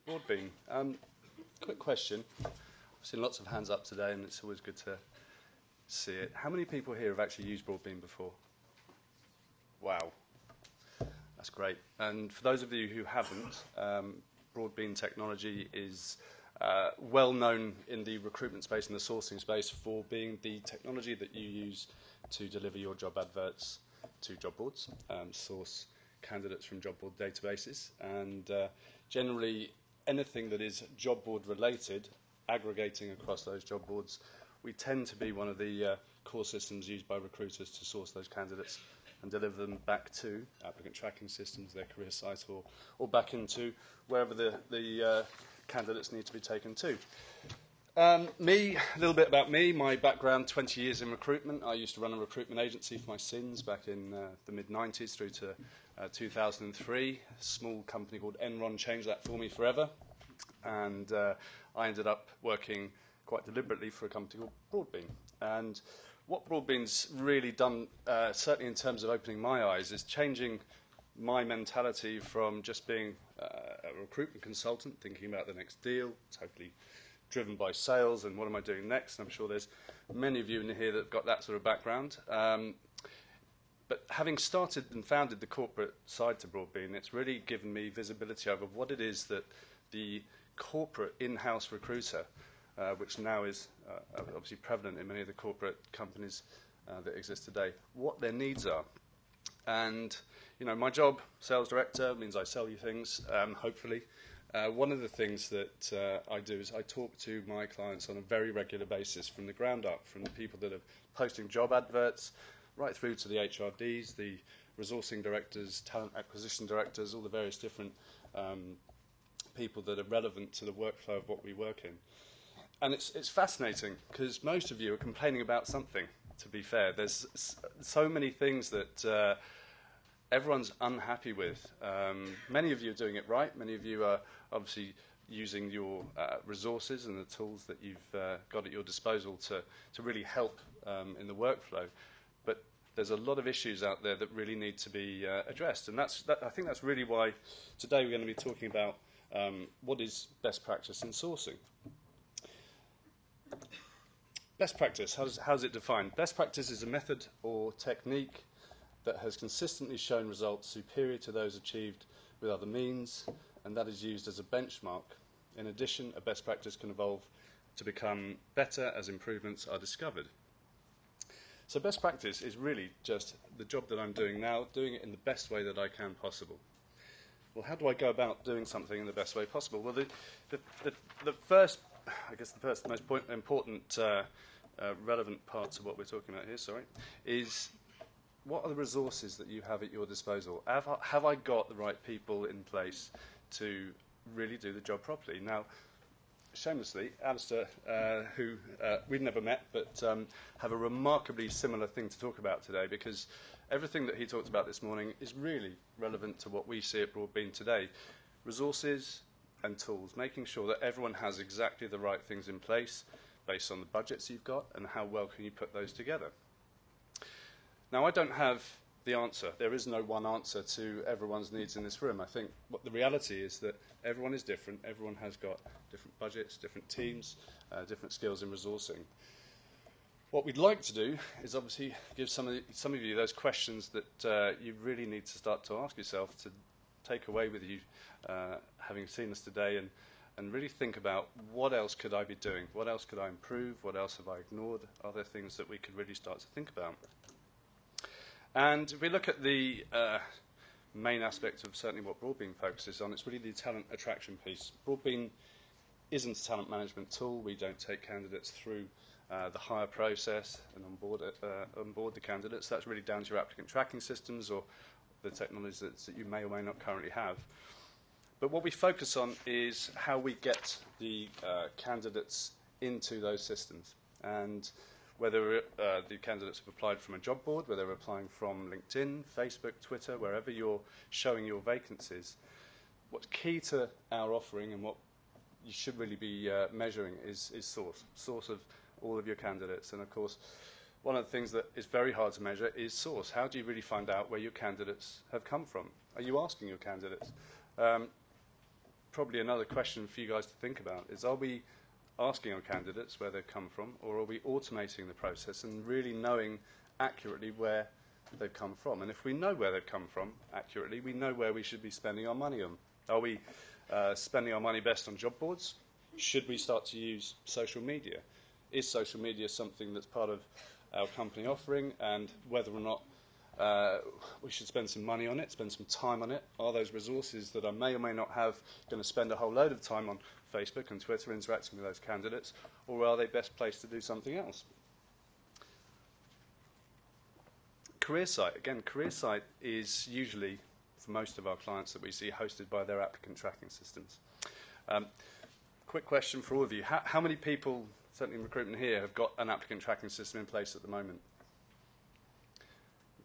Broadbean. Quick question. I've seen lots of hands up today, and it's always good to see it. How many people here have actually used Broadbean before? Wow. That's great. And for those of you who haven't, Broadbean technology is well known in the recruitment space and the sourcing space for being the technology that you use to deliver your job adverts to job boards, source candidates from job board databases, and generally anything that is job board related, aggregating across those job boards, we tend to be one of the core systems used by recruiters to source those candidates and deliver them back to applicant tracking systems, their career site, or back into wherever the candidates need to be taken to. A little bit about me, my background, 20 years in recruitment. I used to run a recruitment agency for my sins back in the mid-90s through to 2003. A small company called Enron changed that for me forever. And I ended up working quite deliberately for a company called Broadbean. And what Broadbean's really done, certainly in terms of opening my eyes, is changing my mentality from just being a recruitment consultant, thinking about the next deal, totally driven by sales and what am I doing next. And I'm sure there's many of you in here that have got that sort of background. But having started and founded the corporate side to Broadbean, it's really given me visibility over what it is that the corporate in-house recruiter, which now is obviously prevalent in many of the corporate companies that exist today, what their needs are. And, you know, my job, sales director, means I sell you things, hopefully. One of the things that I do is I talk to my clients on a very regular basis from the ground up, from the people that are posting job adverts, right through to the HRDs, the resourcing directors, talent acquisition directors, all the various different people that are relevant to the workflow of what we work in. And it's fascinating because most of you are complaining about something, to be fair. There's so many things that everyone's unhappy with. Many of you are doing it right. Many of you are obviously using your resources and the tools that you've got at your disposal to really help in the workflow. But there's a lot of issues out there that really need to be addressed. And I think that's really why today we're going to be talking about what is best practice in sourcing. Best practice, how's it defined? Best practice is a method or technique that has consistently shown results superior to those achieved with other means, and that is used as a benchmark. In addition, a best practice can evolve to become better as improvements are discovered. So best practice is really just the job that I'm doing now, doing it in the best way that I can possible. Well, how do I go about doing something in the best way possible? Well, the first most important relevant parts of what we're talking about here, is what are the resources that you have at your disposal? Have I got the right people in place to really do the job properly? Now, shamelessly, Alistair, who we've never met, but have a remarkably similar thing to talk about today, because everything that he talked about this morning is really relevant to what we see at Broadbean today. Resources and tools, making sure that everyone has exactly the right things in place based on the budgets you've got and how well can you put those together. Now, I don't have the answer. There is no one answer to everyone's needs in this room. I think what the reality is that everyone is different. Everyone has got different budgets, different teams, different skills in resourcing. What we'd like to do is obviously give some of you those questions that you really need to start to ask yourself, to take away with you, having seen us today, and really think about what else could I be doing? What else could I improve? What else have I ignored? Are there things that we could really start to think about? And if we look at the main aspect of certainly what Broadbean focuses on, it's really the talent attraction piece. Broadbean isn't a talent management tool. We don't take candidates through the hire process and onboard the candidates. That's really down to your applicant tracking systems or the technologies that you may or may not currently have. But what we focus on is how we get the candidates into those systems, and whether the candidates have applied from a job board, whether they're applying from LinkedIn, Facebook, Twitter, wherever you're showing your vacancies. What's key to our offering and what you should really be measuring is source of all of your candidates. And of course, one of the things that is very hard to measure is source. How do you really find out where your candidates have come from? Are you asking your candidates? probably another question for you guys to think about is, are we asking our candidates where they've come from, or are we automating the process and really knowing accurately where they've come from? And if we know where they've come from accurately, we know where we should be spending our money on. Are we spending our money best on job boards? Should we start to use social media? Is social media something that's part of our company offering, and whether or not we should spend some money on it, spend some time on it? Are those resources that I may or may not have going to spend a whole load of time on Facebook and Twitter interacting with those candidates, or are they best placed to do something else? Career site. Again, career site is usually, for most of our clients that we see, hosted by their applicant tracking systems. Quick question for all of you. How many people, certainly in recruitment here, have got an applicant tracking system in place at the moment?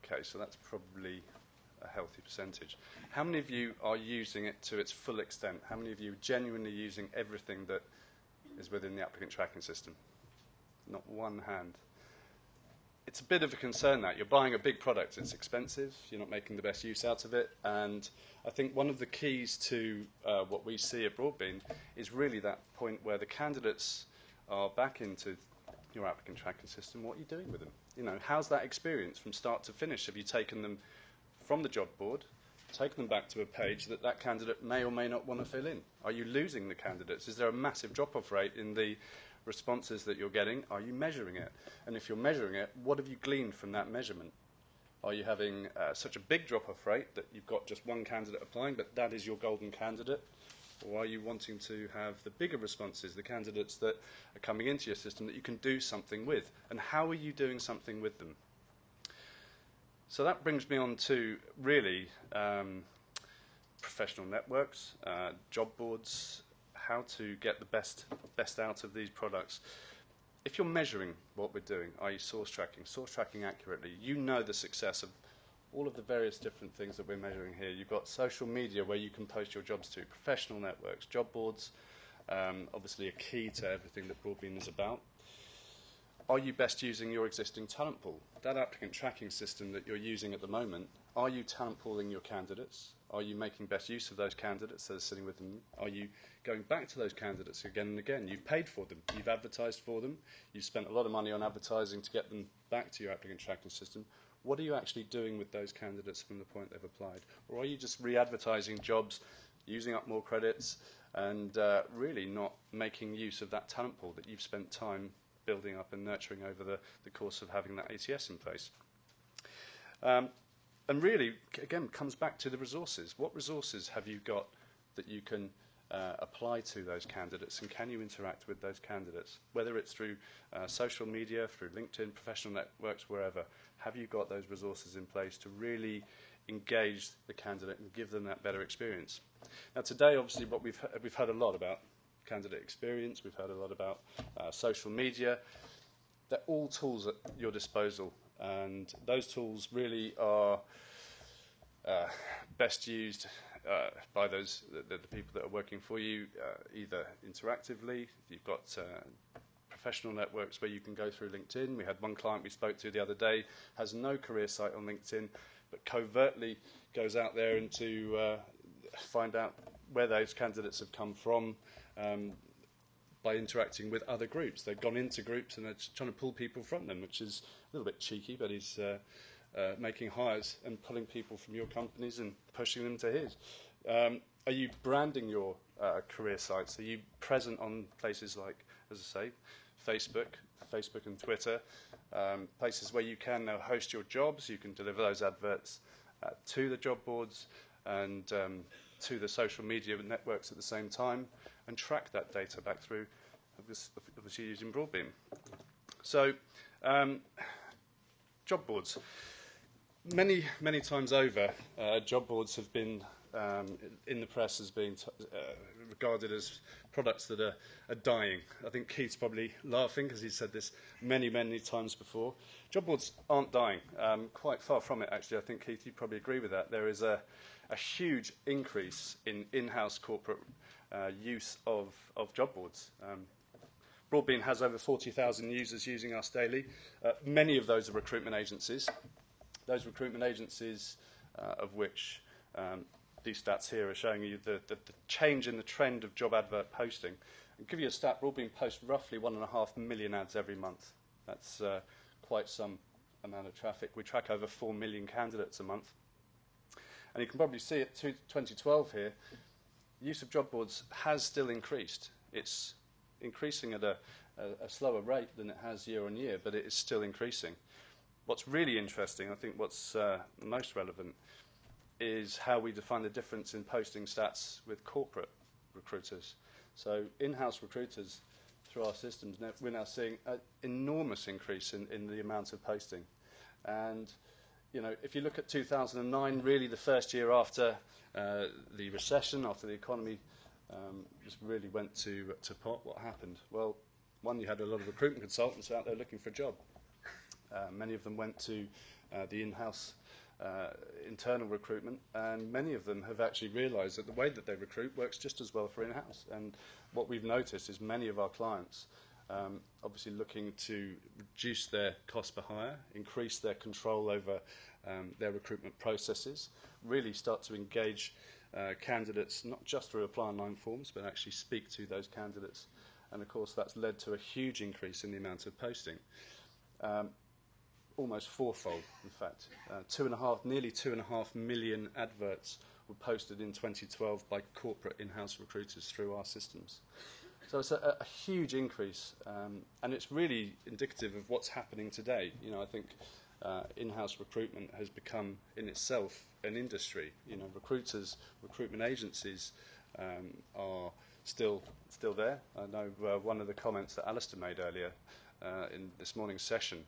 Okay, so that's probably a healthy percentage. How many of you are using it to its full extent? How many of you are genuinely using everything that is within the applicant tracking system? Not one hand. It's a bit of a concern that you're buying a big product. It's expensive. You're not making the best use out of it. And I think one of the keys to what we see at Broadbean is really that point where the candidates are back into your applicant tracking system. What are you doing with them? You know, how's that experience from start to finish? Have you taken them from the job board, taken them back to a page that that candidate may or may not want to fill in? Are you losing the candidates? Is there a massive drop-off rate in the responses that you're getting? Are you measuring it? And if you're measuring it, what have you gleaned from that measurement? Are you having such a big drop-off rate that you've got just one candidate applying, but that is your golden candidate? Or are you wanting to have the bigger responses, the candidates that are coming into your system that you can do something with? And how are you doing something with them? So that brings me on to really professional networks, job boards, how to get the best out of these products. If you're measuring what we're doing, i.e. source tracking accurately, you know the success of all of the various different things that we're measuring here. You've got social media where you can post your jobs to, professional networks, job boards, obviously a key to everything that Broadbean is about. Are you best using your existing talent pool? That applicant tracking system that you're using at the moment, are you talent pooling your candidates? Are you making best use of those candidates that are sitting with them? Are you going back to those candidates again and again? You've paid for them, you've advertised for them, you've spent a lot of money on advertising to get them back to your applicant tracking system. What are you actually doing with those candidates from the point they've applied? Or are you just re-advertising jobs, using up more credits, and really not making use of that talent pool that you've spent time building up and nurturing over the course of having that ATS in place? And really, again, comes back to the resources. What resources have you got that you can apply to those candidates, and can you interact with those candidates? Whether it's through social media, through LinkedIn, professional networks, wherever, have you got those resources in place to really engage the candidate and give them that better experience? Now today, obviously, what we've heard a lot about candidate experience, we've heard a lot about social media. They're all tools at your disposal, and those tools really are best used by the people that are working for you, either interactively. You've got professional networks where you can go through LinkedIn. We had one client we spoke to the other day, has no career site on LinkedIn, but covertly goes out there and to find out where those candidates have come from by interacting with other groups. They've gone into groups and they're trying to pull people from them, which is a little bit cheeky, but he's making hires and pulling people from your companies and pushing them to his. Are you branding your career sites? Are you present on places like, as I say, Facebook and Twitter, places where you can now host your jobs, you can deliver those adverts to the job boards and to the social media networks at the same time, and track that data back through, obviously using Broadbean. So, job boards. Many times over, job boards have been in the press as being regarded as products that are dying. I think Keith's probably laughing because he's said this many times before. Job boards aren't dying. Quite far from it, actually. I think, Keith, you probably agree with that. There is a huge increase in in-house corporate use of job boards. Broadbean has over 40,000 users using us daily. Many of those are recruitment agencies. Those recruitment agencies, of which these stats here are showing you the change in the trend of job advert posting. I'll give you a stat. Broadbean posts roughly 1.5 million ads every month. That's quite some amount of traffic. We track over 4 million candidates a month. And you can probably see at 2012 here, use of job boards has still increased. It's increasing at a slower rate than it has year on year, but it is still increasing. What's really interesting, I think what's most relevant, is how we define the difference in posting stats with corporate recruiters. So in-house recruiters, through our systems, we're now seeing an enormous increase in the amount of posting. And you know, if you look at 2009, really the first year after the recession, after the economy just really went to pot, what happened? Well, one, you had a lot of recruitment consultants out there looking for a job. Many of them went to the in-house internal recruitment, and many of them have actually realised that the way that they recruit works just as well for in-house. And what we've noticed is many of our clients obviously looking to reduce their cost per hire, increase their control over their recruitment processes, really start to engage candidates not just through apply online forms, but actually speak to those candidates. And of course that's led to a huge increase in the amount of posting. Almost fourfold, in fact. Nearly 2.5 million adverts were posted in 2012 by corporate in-house recruiters through our systems. So it's a huge increase, and it's really indicative of what's happening today. You know, I think in-house recruitment has become, in itself, an industry. You know, recruitment agencies are still there. I know one of the comments that Alistair made earlier in this morning's session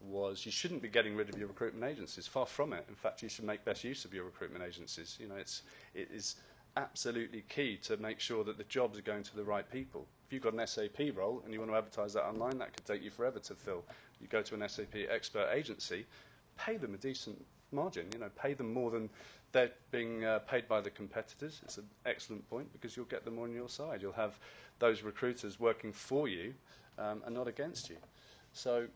was you shouldn't be getting rid of your recruitment agencies. Far from it. In fact, you should make best use of your recruitment agencies. You know, it is absolutely key to make sure that the jobs are going to the right people. If you've got an SAP role and you want to advertise that online, that could take you forever to fill. You go to an SAP expert agency, pay them a decent margin. You know, pay them more than they're being paid by the competitors. It's an excellent point because you'll get them on your side. You'll have those recruiters working for you and not against you. So,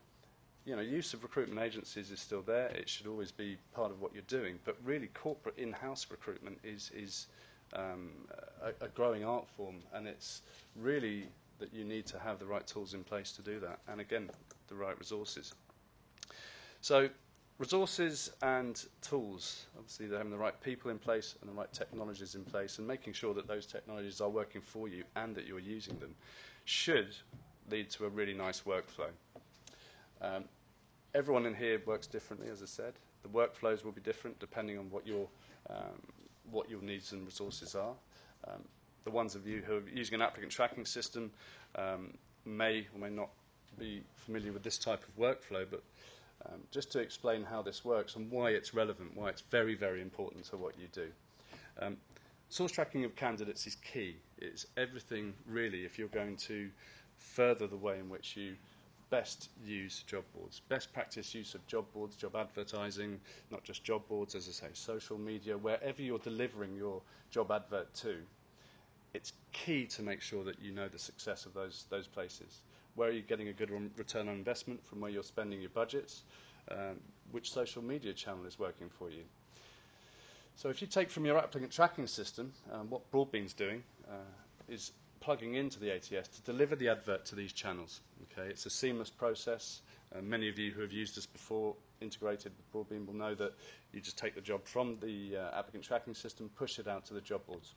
you know, use of recruitment agencies is still there. It should always be part of what you're doing. But really, corporate in-house recruitment is a growing art form, and it's really that you need to have the right tools in place to do that, and again, the right resources. So, resources and tools, obviously they're having the right people in place and the right technologies in place, and making sure that those technologies are working for you and that you're using them should lead to a really nice workflow. Everyone in here works differently, as I said. The workflows will be different depending on what your needs and resources are. The ones of you who are using an applicant tracking system may or may not be familiar with this type of workflow, but just to explain how this works and why it's relevant, why it's very, very important to what you do. Source tracking of candidates is key. It's everything, really, if you're going to further the way in which you best use job boards. Best practice use of job boards, job advertising, not just job boards, as I say, social media, wherever you're delivering your job advert to, it's key to make sure that you know the success of those places. Where are you getting a good return on investment from where you're spending your budgets? Which social media channel is working for you? So if you take from your applicant tracking system, what Broadbean's doing is plugging into the ATS to deliver the advert to these channels. Okay, it's a seamless process. Many of you who have used this before, integrated with Broadbean, will know that you just take the job from the applicant tracking system, push it out to the job boards.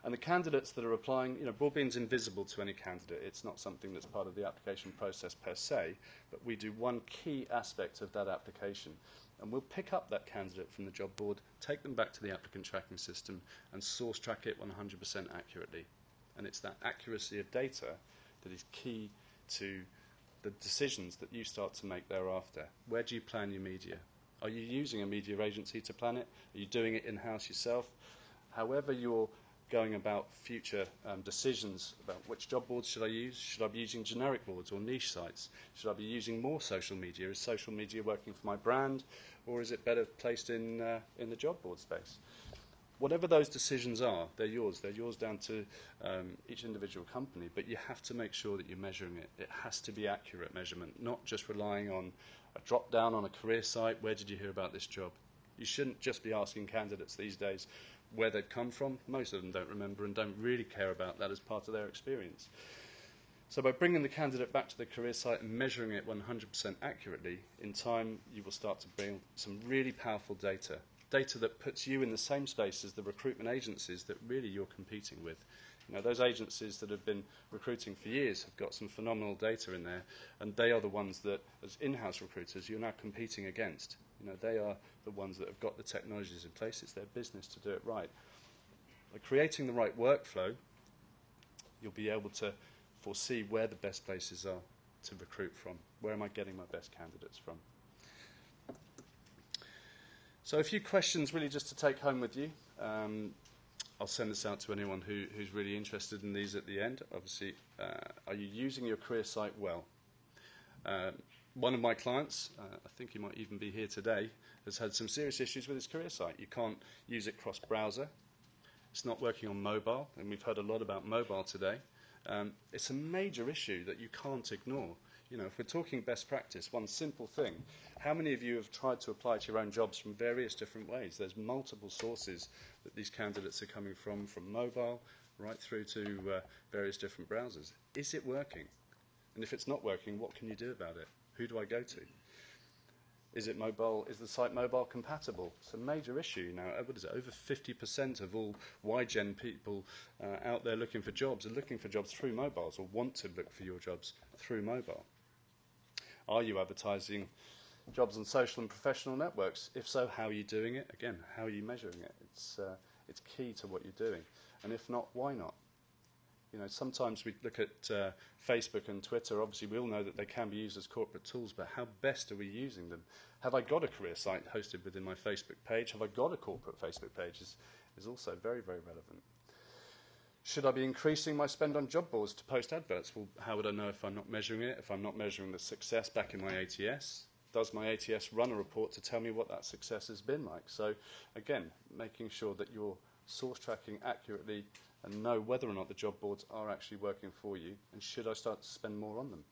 And the candidates that are applying, you know, Broadbean's invisible to any candidate. It's not something that's part of the application process per se, but we do one key aspect of that application. And we'll pick up that candidate from the job board, take them back to the applicant tracking system, and source track it 100% accurately. And it's that accuracy of data that is key to the decisions that you start to make thereafter. Where do you plan your media? Are you using a media agency to plan it? Are you doing it in-house yourself? However you're going about future decisions about which job boards should I use? Should I be using generic boards or niche sites? Should I be using more social media? Is social media working for my brand, or is it better placed in the job board space? Whatever those decisions are, they're yours. They're yours down to each individual company, but you have to make sure that you're measuring it. It has to be accurate measurement, not just relying on a drop-down on a career site. Where did you hear about this job? You shouldn't just be asking candidates these days where they've come from. Most of them don't remember and don't really care about that as part of their experience. So by bringing the candidate back to the career site and measuring it 100% accurately, in time you will start to build some really powerful data that puts you in the same space as the recruitment agencies that really you're competing with. You know, those agencies that have been recruiting for years have got some phenomenal data in there, and they are the ones that, as in-house recruiters, you're now competing against. You know, they are the ones that have got the technologies in place. It's their business to do it right. By creating the right workflow, you'll be able to foresee where the best places are to recruit from. Where am I getting my best candidates from? So a few questions really just to take home with you. I'll send this out to anyone who's really interested in these at the end. Obviously, are you using your career site well? One of my clients, I think he might even be here today, has had some serious issues with his career site. You can't use it cross-browser. It's not working on mobile, and we've heard a lot about mobile today. It's a major issue that you can't ignore. You know, if we're talking best practice, one simple thing, how many of you have tried to apply to your own jobs from various different ways? There's multiple sources that these candidates are coming from mobile right through to various different browsers. Is it working? And if it's not working, what can you do about it? Who do I go to? Is it mobile? Is the site mobile compatible? It's a major issue now. What is it? Over 50% of all Y-Gen people out there looking for jobs are looking for jobs through mobiles or want to look for your jobs through mobile. Are you advertising jobs on social and professional networks? If so, how are you doing it? Again, how are you measuring it? It's key to what you're doing. And if not, why not? You know, sometimes we look at Facebook and Twitter. Obviously, we all know that they can be used as corporate tools, but how best are we using them? Have I got a career site hosted within my Facebook page? Have I got a corporate Facebook page? Is also very, very relevant. Should I be increasing my spend on job boards to post adverts? Well, how would I know if I'm not measuring it, if I'm not measuring the success back in my ATS? Does my ATS run a report to tell me what that success has been like? So, again, making sure that you're source tracking accurately and know whether or not the job boards are actually working for you, and should I start to spend more on them?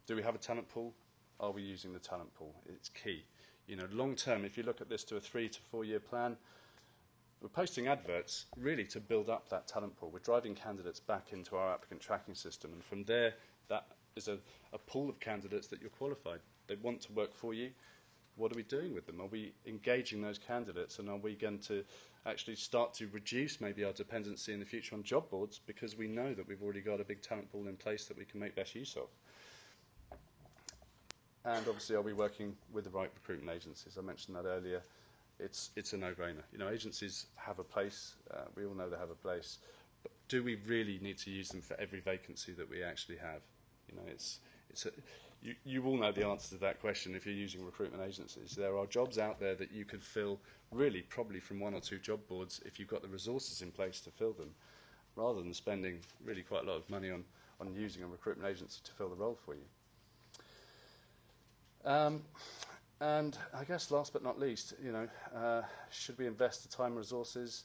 Do we have a talent pool? Are we using the talent pool? It's key. You know, long term, if you look at this to a 3 to 4 year plan, we're posting adverts really to build up that talent pool. We're driving candidates back into our applicant tracking system, and from there, that is a pool of candidates that you're qualified. They want to work for you. What are we doing with them? Are we engaging those candidates, and are we going to actually start to reduce maybe our dependency in the future on job boards because we know that we've already got a big talent pool in place that we can make best use of? And obviously, are we working with the right recruitment agencies? I mentioned that earlier. It's a no-brainer. You know, agencies have a place. We all know they have a place. But do we really need to use them for every vacancy that we actually have? You know, you all know the answer to that question if you're using recruitment agencies. There are jobs out there that you could fill really probably from 1 or 2 job boards if you've got the resources in place to fill them, rather than spending really quite a lot of money on using a recruitment agency to fill the role for you. And I guess last but not least, you know, should we invest the time and resources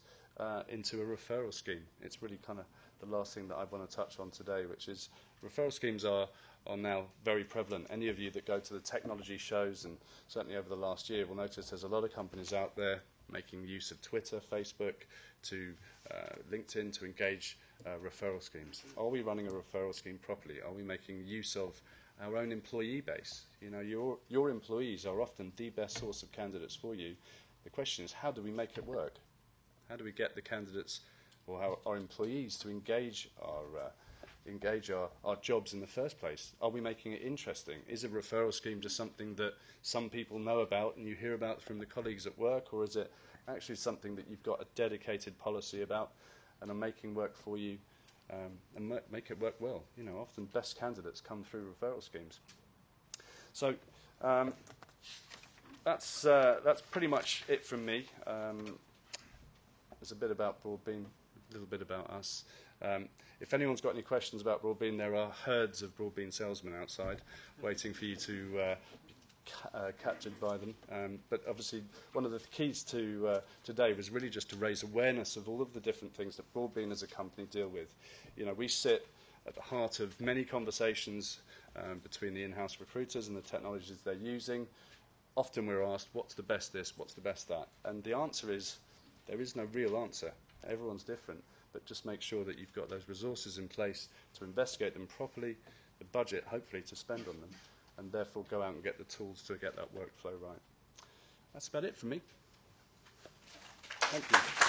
into a referral scheme? It's really kind of the last thing that I want to touch on today, which is referral schemes are now very prevalent. Any of you that go to the technology shows, and certainly over the last year, will notice there's a lot of companies out there making use of Twitter, Facebook, to LinkedIn to engage referral schemes. Are we running a referral scheme properly? Are we making use of our own employee base? You know, your employees are often the best source of candidates for you. The question is, how do we make it work? How do we get the candidates or our employees to engage our jobs in the first place? Are we making it interesting? Is a referral scheme just something that some people know about and you hear about from the colleagues at work, or is it actually something that you've got a dedicated policy about and are making work for you and make it work well? You know, often best candidates come through referral schemes. So that's pretty much it from me. There's a bit about Broadbean, a little bit about us. If anyone's got any questions about Broadbean, there are herds of Broadbean salesmen outside waiting for you to be captured by them. But obviously, one of the keys to today was really just to raise awareness of all of the different things that Broadbean as a company deal with. You know, we sit at the heart of many conversations between the in-house recruiters and the technologies they're using. often we're asked, what's the best this, what's the best that? And the answer is, there is no real answer. Everyone's different, but just make sure that you've got those resources in place to investigate them properly, the budget, hopefully, to spend on them, and therefore go out and get the tools to get that workflow right. That's about it from me. Thank you.